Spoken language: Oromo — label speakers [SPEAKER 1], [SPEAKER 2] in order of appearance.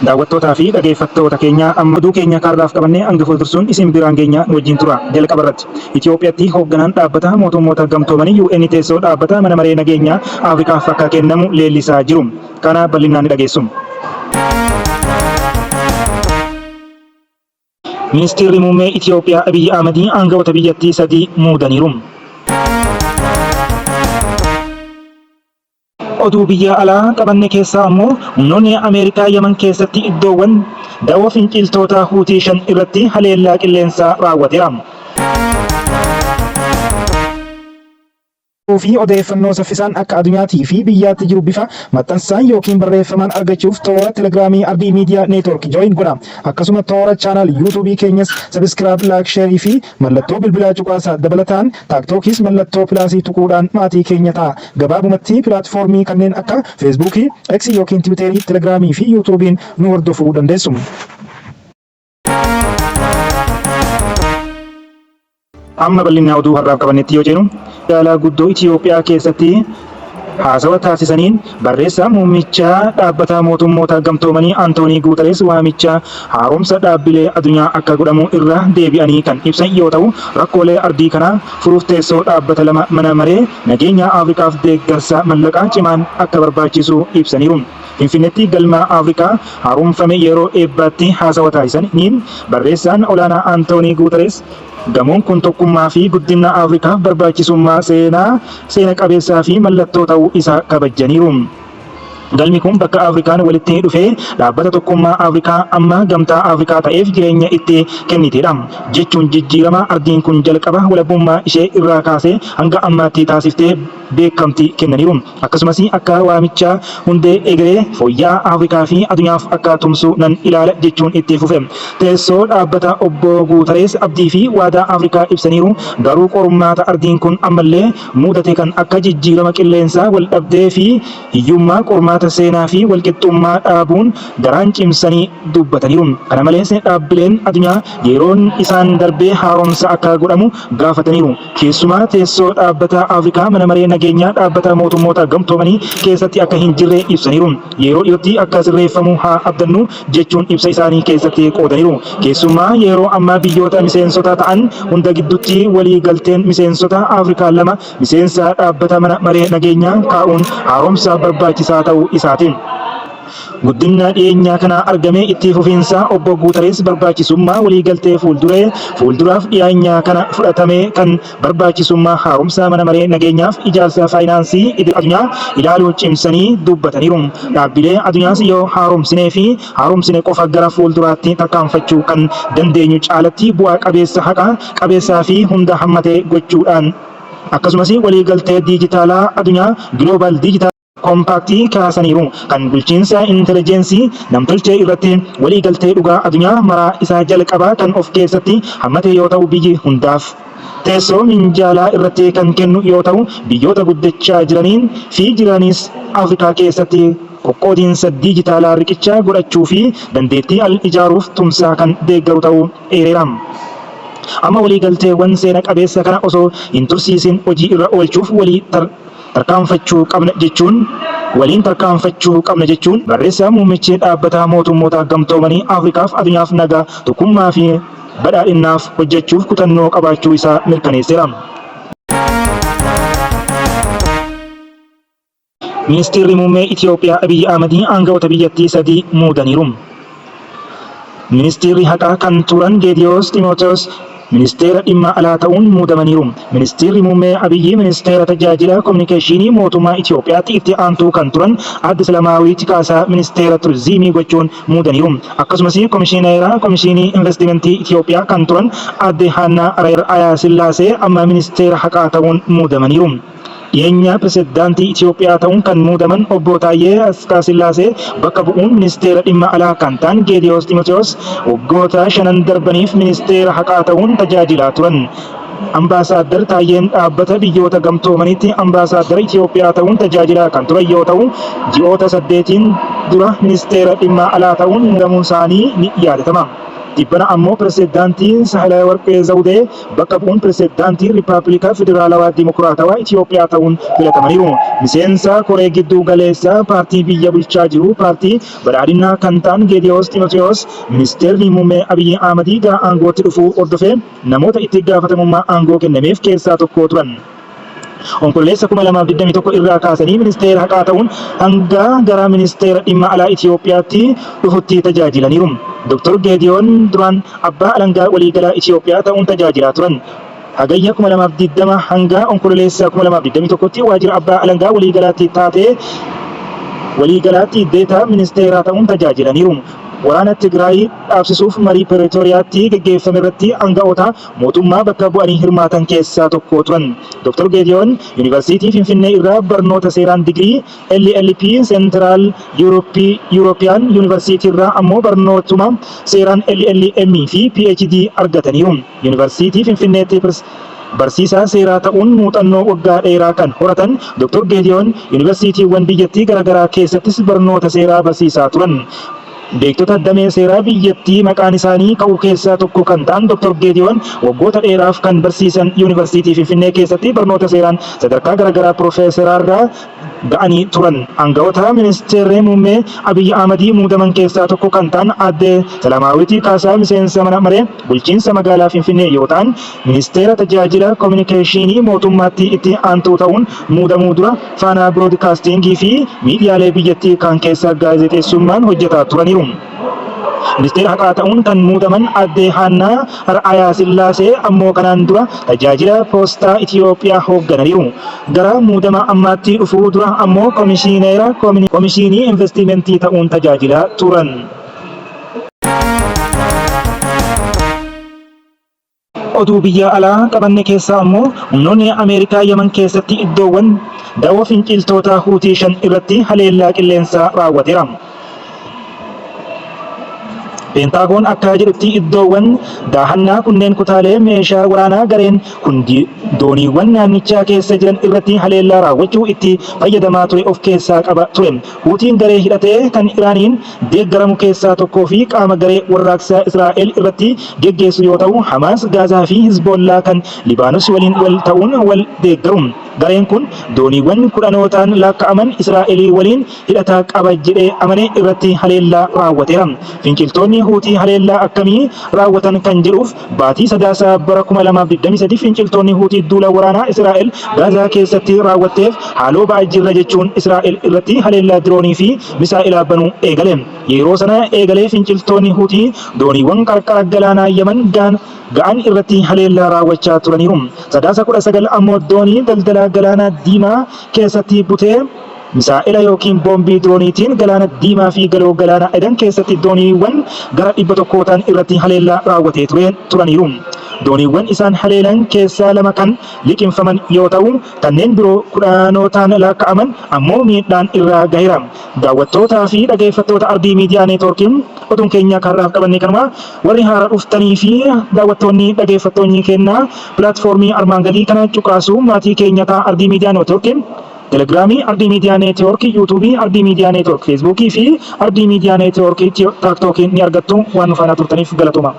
[SPEAKER 1] Daawwattootaa fi dhaggeeffattoota keenya amma oduu keenya kaarraaf qabannee hanga fuuldursuun isin biraan keenya wajjin tura. Jalqaba irratti Itoophiyaatti hoogganaan dhaabbata mootummoota gamtoomanii UN teessoo dhaabbata mana maree nageenyaa Afrikaaf akka kennamu leellisaa jiru. Kana bal'inaan ni dhageessu. Ministeerri muummee Itoophiyaa Abiyyi Ahmed aangawoota biyyattii 3 muudaniiru. Oduu biyya alaa qabanne keessaa ammoo humnoonni Ameerikaa Yaman keessatti iddoowwan dawoo finciltoota Huutii 5 irratti haleellaa qilleensaa raawwateera. Fi odeeffannoo saffisaan akka addunyaatii fi biyyaatti jiru bifa maxxansaan yookiin barreeffamaan argachuuf toora telegiraamii Ardii Miidiyaa Neetwork join godha. Akkasuma toora chaanaal yuutuubii keenyas sabiskiraayib, laayik, sheerii fi mallattoo bilbilaa cuqaasaa dabalataan taaktookis mallattoo pilaasii tuquudhaan maatii keenya ta'a. Gabaabumatti pilaatfoormii kanneen akka feesbuukii, eksii yookiin tiwiiterii, telegiraamii fi yuutuubiin nu hordofuu dandeessu. Amma bal'inaa oduu har'aaf qabannetti yoo jennu magaalaa guddoo Itoophiyaa keessatti haasawa taasisaniin barreessaa muummichaa dhaabbata mootummoota gamtoomanii Antoonii Guuteres waamicha haaromsa dhaabbilee addunyaa akka godhamu irra deebi'anii kan ibsan yoo ta'u, rakkoolee ardii kanaa furuuf teessoo dhaabbata lama mana maree nageenya Afrikaaf deeggarsa mallaqaa cimaan akka barbaachisu ibsaniiru. Finfinneetti galma Afrikaa haaromfame yeroo eebbaatti haasawa taasisaniin barreessaan olaanaa Antoonii Guuteres gamoon kun tokkummaa fi guddina Afrikaaf barbaachisummaa seena qabeessaa fi mallattoo ta'uu isaa kabajaniiru. Galmi kun bakka Afrikaan walitti dhufee dhaabbata tokkummaa Afrikaa amma gamtaa Afrikaa ta'eef jireenya itti kennitedha jechuun jijjiirama ardiin kun jalqaba walabummaa ishee irraa kaasee hanga ammaatti taasiftee beekamtii kennaniiru. Akkasumas akka waamicha hundee egeree fooyya'aa Afrikaa fi addunyaaf akka tumsu nan ilaala jechuun itti fufe. Teessoo dhaabbata obbo Guuteres abdii fi waadaa Afrikaa ibsaniiru. Garuu qormaata ardiin kun ammallee mudate kan akka jijjiirama qilleensaa, wal dhabdee fi hiyyummaa qormaata seenaa fi walqixxummaa dhaabuun daraan cimsanii dubbataniiru. Kana malees dhaabbileen addunyaa yeroon isaan darbee haaromsa akka godhamu gaafataniiru. Keessumaa teessoo dhaabbata Afrikaa mana maree nageenyaa dhaabbata mootummoota gamtoomanii keessatti akka hin jirre ibsaniiru. Yeroo dhiyootti akka sirreeffamu haa abdannu jechuun ibsa isaanii keessatti qoodaniiru. Keessumaa yeroo ammaa biyyoota miseensota ta'an hunda gidduutti walii galteen miseensota Afrikaa 2 miseensa dhaabbata mana maree nageenyaa kaa'uun haaromsa barbaachisaa ta'uu isaatiin. Guddina dhiyeenyaa kana argame itti fufiinsa obbo Guuteres barbaachisummaa waliigaltee fuulduraaf dhiyeenyaa kana fudhatame kan barbaachisummaa haaromsa mana maree nageenyaaf ijaarsa faayinaansii addunyaa ilaaluu cimsanii dubbataniiru. Dhaabbilee addunyaas yoo haaromsine qofa gara fuulduraatti tarkaanfachuu kan dandeenyu caalatti bu'aa qabeessa, haqa qabeessaa fi hunda hammatee gochuudhaan akkasumas waliigaltee diijitaalaa addunyaa Global Digital Kompaktii kaasaniiru kan bulchiinsa intelijeensii namtolchee irratti waliigaltee dhugaa addunyaa maraa isaa jalqabaa kan of keessatti hammate yoo ta'u, biyyi hundaaf teessoo minjaalaa irratti kan kennu yoo ta'u, biyyoota guddachaa jiraniin fi jiranis Afrikaa keessatti qoqqoodiinsa diijitaalaa riqicha godhachuu fi dandeettii ijaaruuf tumsaa kan deeggaru ta'uu eereera. Amma waliigalteewwan seena qabeessa kana osoo hin tursiisin hojii irra oolchuuf tarkaanfachuu qabna jechuun barreessaa muummichi dhaabbata mootummoota gamtoomanii Afrikaaf addunyaaf nagaa, tokkummaa fi badhaadhinaaf hojjechuuf kutannoo qabaachuu isaa mirkaneesseera. Ministeerri muummee Itoophiyaa Abiyyi Ahmed aangawoota biyyattii 3 muudaniiru. Ministeerri haqaa kan turan Geediyoos Ximootewoos ministeera dhimma alaa ta'uun muudamaniiru. Ministeerri muummee Abiyyi ministeera tajaajila kominikeeshinii mootummaa Itoophiyaatti itti aantuu kan turan Aadde Salamaawwiit Kaasaa ministeera turizimii gochuun muudaniiru. Akkasumas komishineera komishinii investimentii Itoophiyaa kan turan Aadde Haannaa Areer Sillaasee amma ministeera haqaa ta'uun muudamaniiru. Dhiyeenya pirezidaantii Itoophiyaa ta'uun kan muudaman obbo Taayyee Asqasillaasee bakka bu'uun ministeera dhimma alaa kan ta'an Geediyoos Ximootewoos waggoota 5 darbaniif ministeera haqaa ta'uun tajaajilaa turan. Ambaasaadder Taayyeen dhaabbata biyyoota gamtoomaniitti ambaasaadder Itoophiyaa ta'uun tajaajilaa kan turan yoo ta'u, ji'oota 8 dura ministeera dhimma alaa ta'uun muudamuun isaanii ni yaadatama. Tibbana ammoo pirezidaantiin Saahilawarqee Zawudee bakka bu'uun pirezidaantii Riippaabilika Federaalawaa Dimokiraatawaa Itoophiyaa ta'uun filatamaniiru. Miseensa koree gidduu galeessaa paartii biyya bulchaa jiru paartii badhaadhinaa kan ta'an Geediyoos Ximootiyoos ministeerri muummee Abiyyi Ahmedii gara aangootti dhufuu hordofee namoota itti gaafatamummaa aangoo kennameef keessaa tokko turan. Onkololeessa 2021 irraa kaasanii ministeera haqaa ta'uun hanga gara ministeera dhimma alaa Itoophiyaatti dhufutti tajaajilaniiru. Dr. Geediyoon duraan abbaa alangaa waliigalaa Itoophiyaa ta'uun tajaajilaa turan. Hagayya 2020 hanga onkololeessa 2021tti waajjira abbaa alangaa waliigalaatti taatee waliigalaatti deetaa ministeeraa ta'uun tajaajilaniiru. Waraana Tigraay dhaabsisuuf marii Pireetooriyaatti gaggeeffame irratti aanga'oota mootummaa bakka bu'anii hirmaatan keessaa tokko turan. Dr. Geediyoon Yuunivarsiitii Finfinnee irraa barnoota seeraan digirii LLP Seentiraal Yuurooppiyaan Yuunivarsiitii irraa ammoo barnootuma seeraan LLM fi PhD argataniiru. Yuunivarsiitii Finfinneetti barsiisaa seeraa ta'uun muuxannoo waggaa dheeraa kan horatan Dr. Geediyoon yuunivarsiitiiwwan biyyattii garaagaraa keessattis barnoota seeraa barsiisaa turan. Beektota damee seeraa biyyattii maqaan isaanii ka'u keessaa tokko kan ta'an Dr. Geediyoon waggoota dheeraaf kan barsiisan yuunivarsiitii Finfinnee keessatti barnoota seeraan sadarkaa garaagaraa piroofeesaraarraa ga'anii turan. Aanga'oota ministeerri muummee Abiyyi Ahmedii muudaman keessaa tokko kan ta'an aadde Salaamaawwitii Kaasaa miseensa mana maree bulchiinsa magaalaa Finfinnee yoo ta'an ministeera tajaajila koominikeeshinii mootummaatti itti aantuu ta'uun muudamuu dura Faanaa Biroodkaastingii fi miidiyaalee biyyattii kan keessa gaazexeessummaan hojjetaa turaniiru. Ministeera haqaa ta'uun kan muudaman aadde Haannaa Ra'ayaa Sillaasee ammoo kanaan dura tajaajila poostaa Itoophiyaa hooggananiiru. Gara muudama ammaatti dhufuu dura ammoo komishinii investimentii ta'uun tajaajilaa turan. Oduu biyya alaa qabanne keessaa ammoo humnoonni Ameerikaa Yaman keessatti iddoowwan dawoo finciltoota Huutii 5 irratti haleellaa qilleensaa raawwateera. Peentaagoon akka jedhutti iddoowwan daahannaa kunneen kutaalee meeshaa waraanaa gareen hundi dooniiwwan naannichaa keessa jiran irratti haleellaa raawwachuu itti fayyadamaa ture of keessaa qaba ture. Huutiin garee hidhatee kan Iraaniin deeggaramu keessaa tokkoo fi qaama garee warraaqsaa Israa'el irratti geggeessu yoo ta'u, Hamaas, Gaazaa fi Hizbollaa kan Libaanos waliin wal ta'uun wal deeggaru. Gareen kun dooniiwwan kudhanootaan lakkaa'aman Israa'elii waliin hidhataa qaba jedhee amane irratti haleellaa raawwateera. Finciltoonni Huutii haleellaa akkamii raawwatan kan jedhuuf baatii sadaasaa bara 2023 finciltoonni Huutii duula waraanaa Israa'el Gaazaa keessatti raawwatteef haaloo ba'aa jirra jechuun Israa'el irratti haleellaa diroonii fi misaa'ilaa banuu eegale. Yeroo sana eegalee finciltoonni Huutii dooniiwwan qarqara galaanaa Yaman ga'an irratti haleellaa raawwachaa turaniiru. Sadaasa 19 ammoo doonii daldalaa galaana Diimaa keessatti butee misaa'ila yookiin boombii dirooniitiin galaana Diimaa fi galoo galaana Edan keessatti dooniiwwan gara 100 ta'an irratti haleellaa raawwatee turaniiru. Dooniiwwan isaan haleelan keessaa 2 kan liqimfaman yoo ta'u, kanneen biroo kudhanootaan lakkaa'aman ammoo miidhaan irraa gaheera. Daawwattootaa fi dhaggeeffattoota Ardii Miidiyaa Neetwoorkiin oduun keenya kanarraaf qabanne kanuma. Warri haaraa dhuftanii fi daawwattoonni dhaggeeffattoonni kennaa pilaatfoormii armaan gadii kana cuqaasu maatii keenya ta'a Ardii Miidiyaa Neetwoorkiin. Telegiraamii Ardii Miidiyaa Neetwoorkii, Yuutuubii Ardii Miidiyaa Neetwoork, Feesbuukii fi Ardii Miidiyaa Neetwoorkii, Tiktookiin ni argattu. Waan nu faana turtaniif galatoomaa.